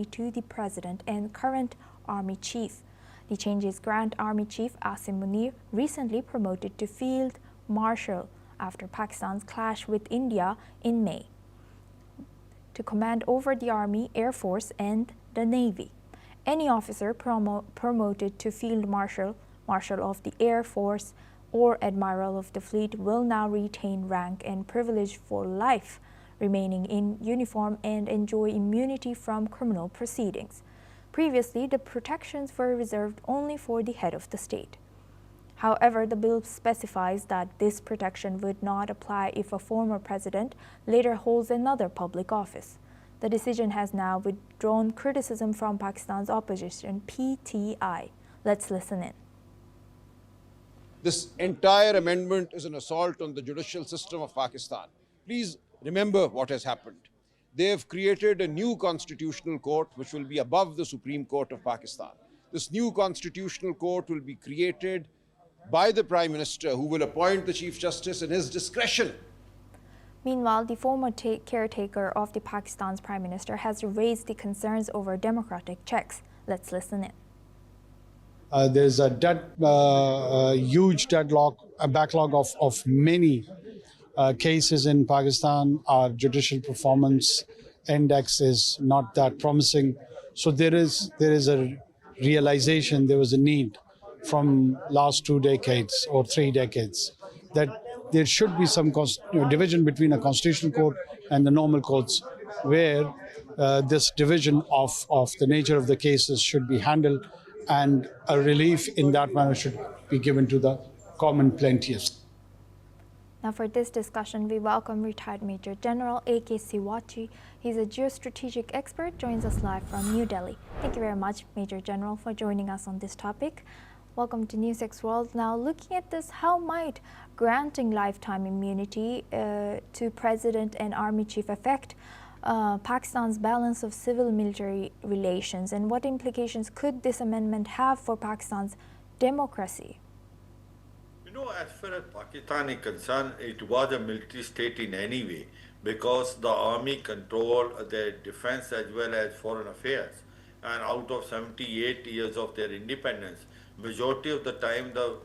to the President and current Army Chief. The changes grant Army Chief Asim Munir recently promoted to Field Marshal after Pakistan's clash with India in May, to command over the Army, Air Force and the Navy. Any officer promoted to Field Marshal, Marshal of the Air Force or Admiral of the Fleet will now retain rank and privilege for life, remaining in uniform and enjoy immunity from criminal proceedings. Previously, the protections were reserved only for the head of the state. However, the bill specifies that this protection would not apply if a former president later holds another public office. The decision has now withdrawn criticism from Pakistan's opposition, PTI. Let's listen in. This entire amendment is an assault on the judicial system of Pakistan. Please remember what has happened. They have created a new constitutional court which will be above the Supreme Court of Pakistan. This new constitutional court will be created by the Prime Minister, who will appoint the Chief Justice in his discretion. Meanwhile, the former caretaker of the Pakistan's Prime Minister has raised the concerns over democratic checks. Let's listen in. There's a huge backlog of many cases in Pakistan. Our judicial performance index is not that promising. So there is a realization, there was a need from last 2 decades or 3 decades that there should be some division between a constitutional court and the normal courts, where this division of the nature of the cases should be handled, and a relief in that manner should be given to the common plaintiffs. Now for this discussion, we welcome retired Major General A.K. Siwachi. He's a geostrategic expert, joins us live from New Delhi. Thank you very much, Major General, for joining us on this topic. Welcome to NewsX World. Now, looking at this, how might granting lifetime immunity to President and Army Chief affect Pakistan's balance of civil-military relations, and what implications could this amendment have for Pakistan's democracy? You know, as far as Pakistan is concerned, it was a military state in any way, because the army controlled their defense as well as foreign affairs. And out of 78 years of their independence, majority of the time the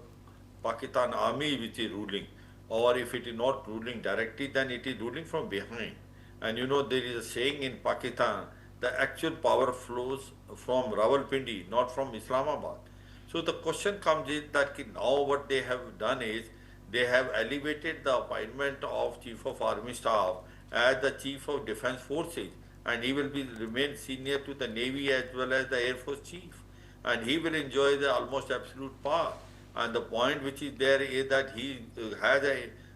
Pakistan army which is ruling, or if it is not ruling directly, then it is ruling from behind. And you know, there is a saying in Pakistan, the actual power flows from Rawalpindi, not from Islamabad. So the question comes is that now what they have done is, they have elevated the appointment of Chief of Army Staff as the Chief of Defence Forces, and he will remain senior to the Navy as well as the Air Force Chief. And he will enjoy the almost absolute power. And the point which is there is that he has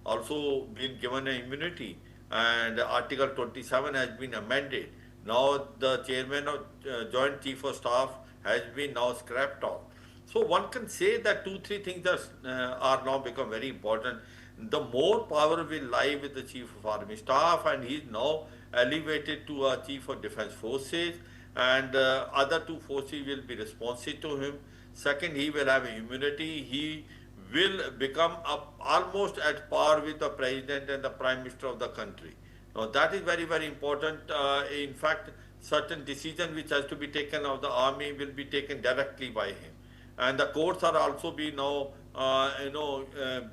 also been given an immunity, and Article 27 has been amended. Now the chairman of Joint Chief of Staff has been now scrapped off. So one can say that 2-3 things are now become very important. The more power will lie with the Chief of Army Staff, and he is now elevated to a Chief of Defence Forces, and other 2 forces will be responsive to him. Second, he will have immunity. He will become almost at par with the President and the Prime Minister of the country. Now that is very, very important. In fact, certain decision which has to be taken of the army will be taken directly by him. And the courts are also being now,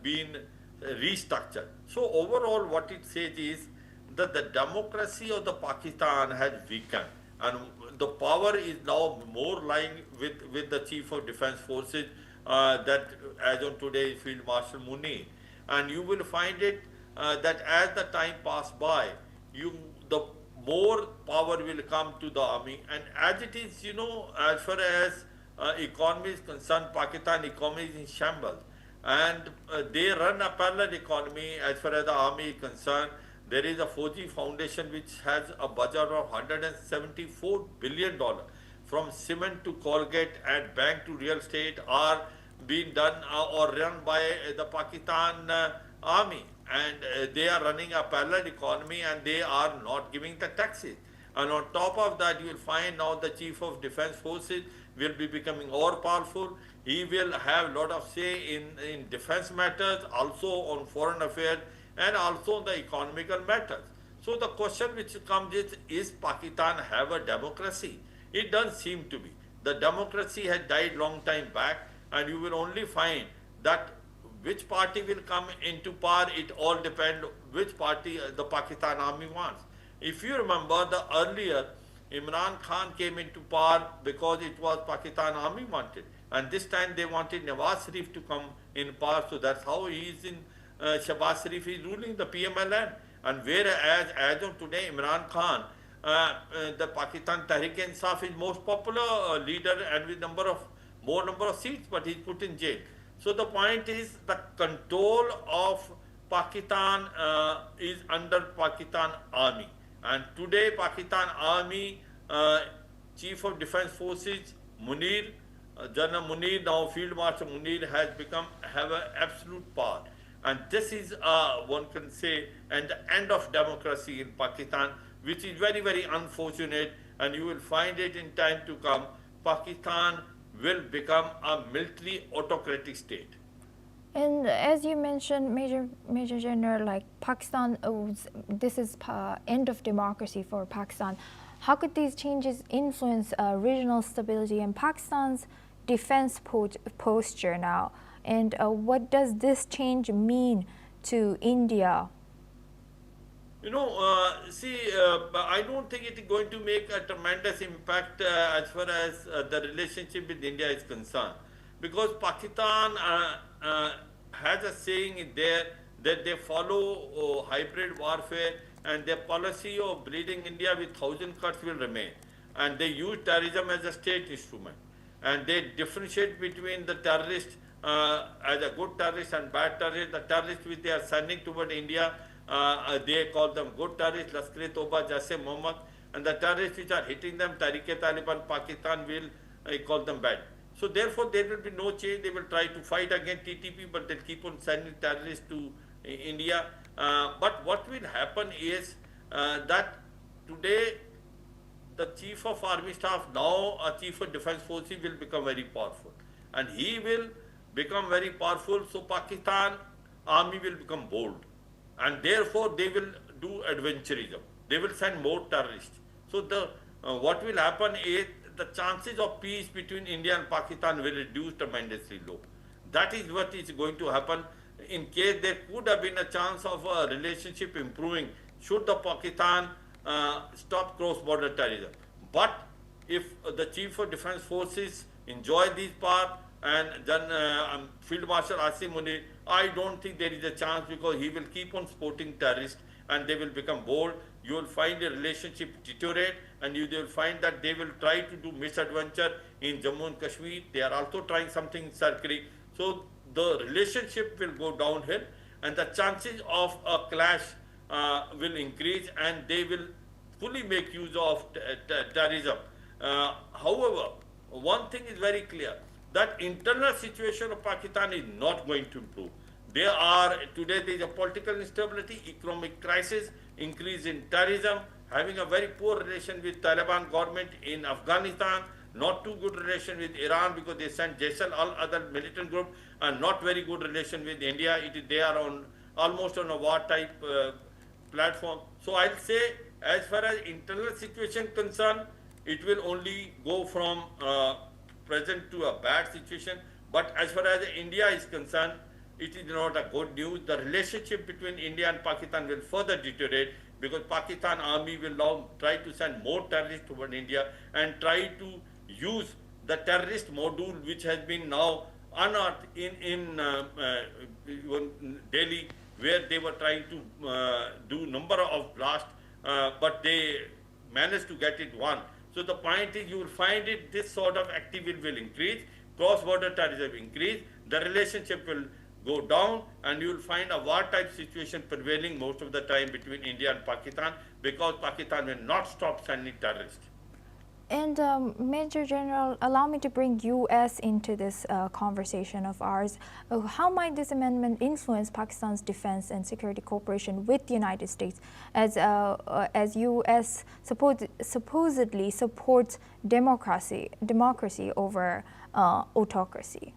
being restructured. So overall, what it says is that the democracy of the Pakistan has weakened, and the power is now more lying with the Chief of Defence Forces, that as on today is Field Marshal Munir. And you will find it that as the time pass by, the more power will come to the army. And as it is, you know, as far as economy is concerned, Pakistan economy is in shambles. And they run a parallel economy as far as the army is concerned. There is a Fauji Foundation which has a budget of $174 billion, from cement to Colgate and bank to real estate are being done or run by the Pakistan army. And they are running a parallel economy, and they are not giving the taxes. And on top of that, you will find now the Chief of Defence Forces will be becoming more powerful. He will have a lot of say in defence matters, also on foreign affairs, and also on the economical matters. So the question which comes is Pakistan have a democracy? It doesn't seem to be. The democracy has died long time back, and you will only find that which party will come into power, it all depends which party the Pakistan army wants. If you remember, the earlier Imran Khan came into power because it was Pakistan army wanted, and this time they wanted Nawaz Sharif to come in power, so that's how he is in Shahbaz Sharif is ruling the PMLN. And whereas as of today, Imran Khan, the Pakistan Tehreek-e-Insaf is most popular leader and with more number of seats, but he's put in jail. So the point is the control of Pakistan is under Pakistan Army. And today Pakistan Army Chief of Defence Forces Munir, General Munir, now Field Marshal Munir has have an absolute power. And this is one can say and the end of democracy in Pakistan, which is very, very unfortunate, and you will find it in time to come. Pakistan will become a military autocratic state. And as you mentioned, Major General, like Pakistan, this is end of democracy for Pakistan. How could these changes influence regional stability and Pakistan's defense posture now? And what does this change mean to India? You know, I don't think it is going to make a tremendous impact as far as the relationship with India is concerned, because Pakistan has a saying in there that they follow hybrid warfare, and their policy of bleeding India with 1,000 cuts will remain, and they use terrorism as a state instrument, and they differentiate between the terrorists as a good terrorist and bad terrorist. The terrorists which they are sending toward India, they call them good terrorists, Lashkar-e-Toba, Jaise Mohammed, and the terrorists which are hitting them, Tehreek-e-Taliban, Pakistan, will call them bad. So therefore there will be no change. They will try to fight against TTP, but they'll keep on sending terrorists to India. But what will happen is that today the Chief of Army Staff, now a Chief of Defence Forces, will become very powerful, and he will become very powerful, so Pakistan army will become bold, and therefore they will do adventurism. They will send more terrorists. So what will happen is the chances of peace between India and Pakistan will reduce tremendously low. That is what is going to happen. In case there could have been a chance of a relationship improving, should the Pakistan stop cross-border terrorism. But if the Chief of Defence Forces enjoy these powers, and then Field Marshal Asim Munir, I don't think there is a chance, because he will keep on supporting terrorists and they will become bold. You will find the relationship deteriorate, and you will find that they will try to do misadventure in Jammu and Kashmir. They are also trying something circular. So the relationship will go downhill, and the chances of a clash will increase, and they will fully make use of terrorism. However, one thing is very clear, that internal situation of Pakistan is not going to improve. Today there is a political instability, economic crisis, increase in terrorism, having a very poor relation with Taliban government in Afghanistan, not too good relation with Iran because they sent Jaisal other militant group, and not very good relation with India. They are almost on a war type platform. So I'll say, as far as internal situation concerned, it will only go from present to a bad situation. But as far as India is concerned, it is not a good news. The relationship between India and Pakistan will further deteriorate, because Pakistan army will now try to send more terrorists toward India and try to use the terrorist module which has been now unearthed in Delhi, where they were trying to do number of blasts, but they managed to get it one. So the point is, you will find it, this sort of activity will increase, cross-border terrorism will increase, the relationship will go down, and you will find a war type situation prevailing most of the time between India and Pakistan, because Pakistan will not stop sending terrorists. And Major General, allow me to bring U.S. into this conversation of ours. How might this amendment influence Pakistan's defense and security cooperation with the United States, as U.S. supposedly supports democracy over autocracy?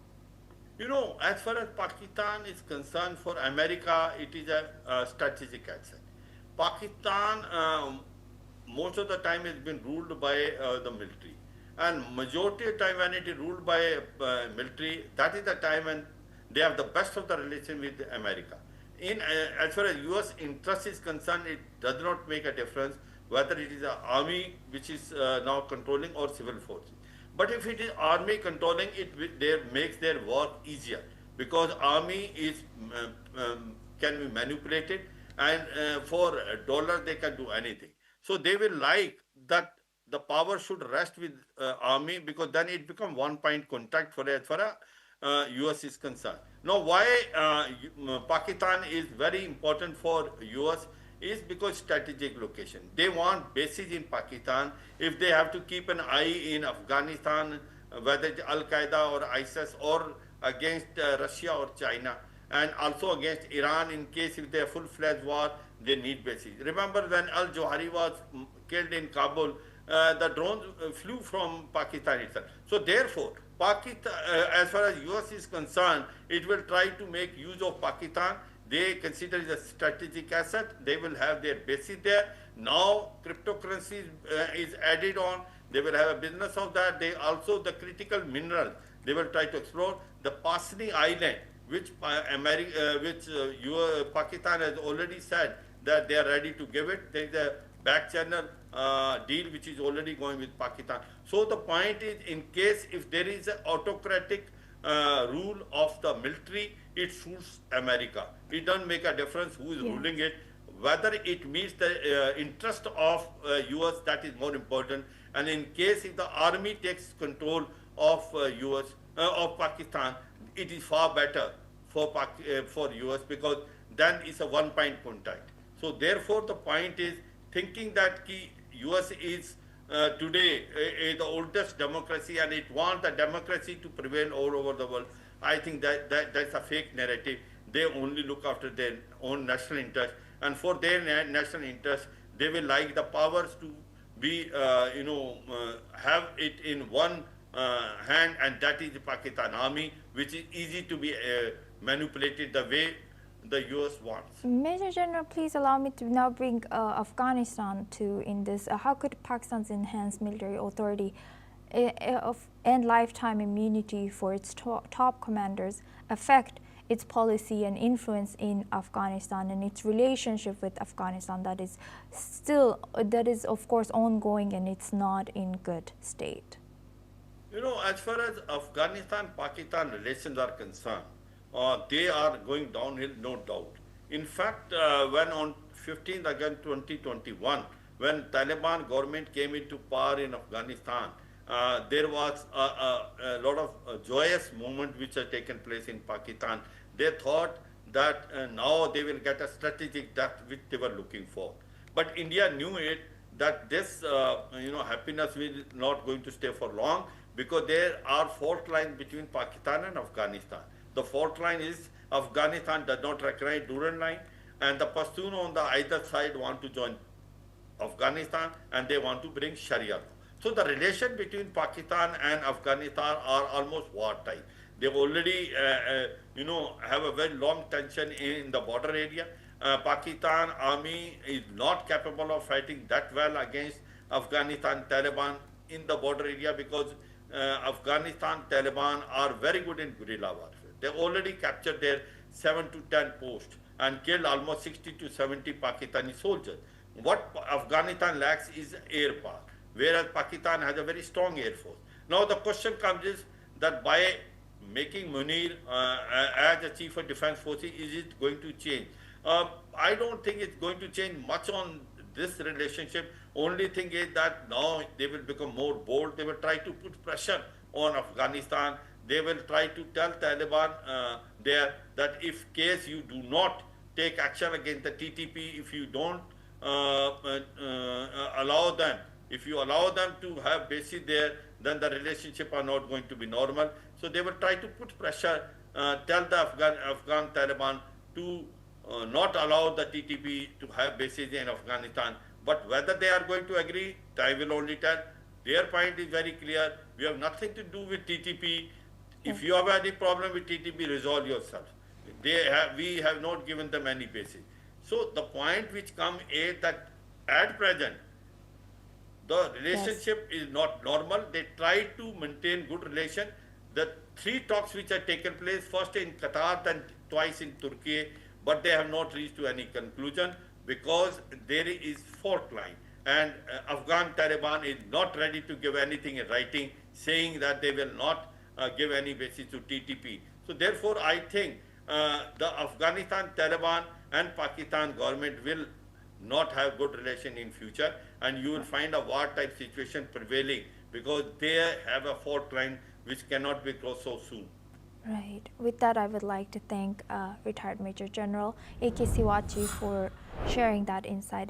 You know, as far as Pakistan is concerned, for America, it is a strategic asset. Pakistan, most of the time, has been ruled by the military. And majority of time when it is ruled by military, that is the time when they have the best of the relation with America. As far as U.S. interest is concerned, it does not make a difference whether it is the army which is now controlling or civil forces. But if it is army controlling, it makes their work easier because army is can be manipulated, and for a dollar they can do anything. So they will like that the power should rest with army because then it become one point contact for a US is concerned. Now why Pakistan is very important for US is because strategic location. They want bases in Pakistan. If they have to keep an eye in Afghanistan, whether it's Al Qaeda or ISIS or against Russia or China, and also against Iran in case if they are full-fledged war, they need bases. Remember when Al-Johari was killed in Kabul, the drones flew from Pakistan itself. So therefore, Pakistan, as far as US is concerned, it will try to make use of Pakistan. They consider it a strategic asset. They will have their bases there. Now cryptocurrency is added on. They will have a business of that. They also the critical minerals. They will try to explore the Pasni Island, which Pakistan has already said that they are ready to give it. There is a back channel deal which is already going with Pakistan. So the point is, in case if there is an autocratic rule of the military, it suits America. It doesn't make a difference who is ruling it. Whether it meets the interest of US, that is more important. And in case if the army takes control of US of Pakistan, it is far better for US because then it's a one-point contact. So therefore, the point is thinking that US is today the oldest democracy and it wants the democracy to prevail all over the world. I think that's a fake narrative. They only look after their own national interest, and for their national interest, they will like the powers to be, have it in one hand, and that is the Pakistan army, which is easy to be manipulated the way the US wants. Major General, please allow me to now bring Afghanistan to in this. How could Pakistan's enhanced military authority and lifetime immunity for its top commanders affect its policy and influence in Afghanistan and its relationship with Afghanistan that is of course ongoing and it's not in good state? As far as Afghanistan-Pakistan relations are concerned, they are going downhill, no doubt. In fact, when on 15th August 2021, when Taliban government came into power in Afghanistan, there was a lot of joyous movement which had taken place in Pakistan. They thought that now they will get a strategic depth which they were looking for. But India knew it that this happiness will not going to stay for long because there are fault lines between Pakistan and Afghanistan. The fault line is Afghanistan does not recognize Durand line, and the Pashtun on the either side want to join Afghanistan and they want to bring Sharia law. So the relation between Pakistan and Afghanistan are almost wartime. They already, have a very long tension in the border area. Pakistan army is not capable of fighting that well against Afghanistan Taliban in the border area because Afghanistan Taliban are very good in guerrilla warfare. They already captured their 7 to 10 posts and killed almost 60 to 70 Pakistani soldiers. What Afghanistan lacks is air power, whereas Pakistan has a very strong air force. Now the question comes is that by making Munir as the chief of defense forces, is it going to change? I don't think it's going to change much on this relationship. Only thing is that now they will become more bold. They will try to put pressure on Afghanistan. They will try to tell Taliban there that if case you do not take action against the TTP, if you don't allow them, if you allow them to have bases there, then the relationship are not going to be normal. So they will try to put pressure, tell the Afghan Taliban to not allow the TTP to have bases in Afghanistan. But whether they are going to agree, time will only tell. Their point is very clear. We have nothing to do with TTP. If you have any problem with TTP, resolve yourself. We have not given them any basis. So the point which comes is that at present, the relationship is not normal. They try to maintain good relation. The 3 talks which have taken place, first in Qatar, then twice in Turkey, but they have not reached to any conclusion because there is fault line. And Afghan Taliban is not ready to give anything in writing, saying that they will not give any basis to TTP. So therefore, I think the Afghanistan Taliban and Pakistan government will not have good relation in future, and you will find a war type situation prevailing because they have a fault line which cannot be crossed so soon. Right. With that, I would like to thank retired Major General A.K. Siwachi for sharing that insight.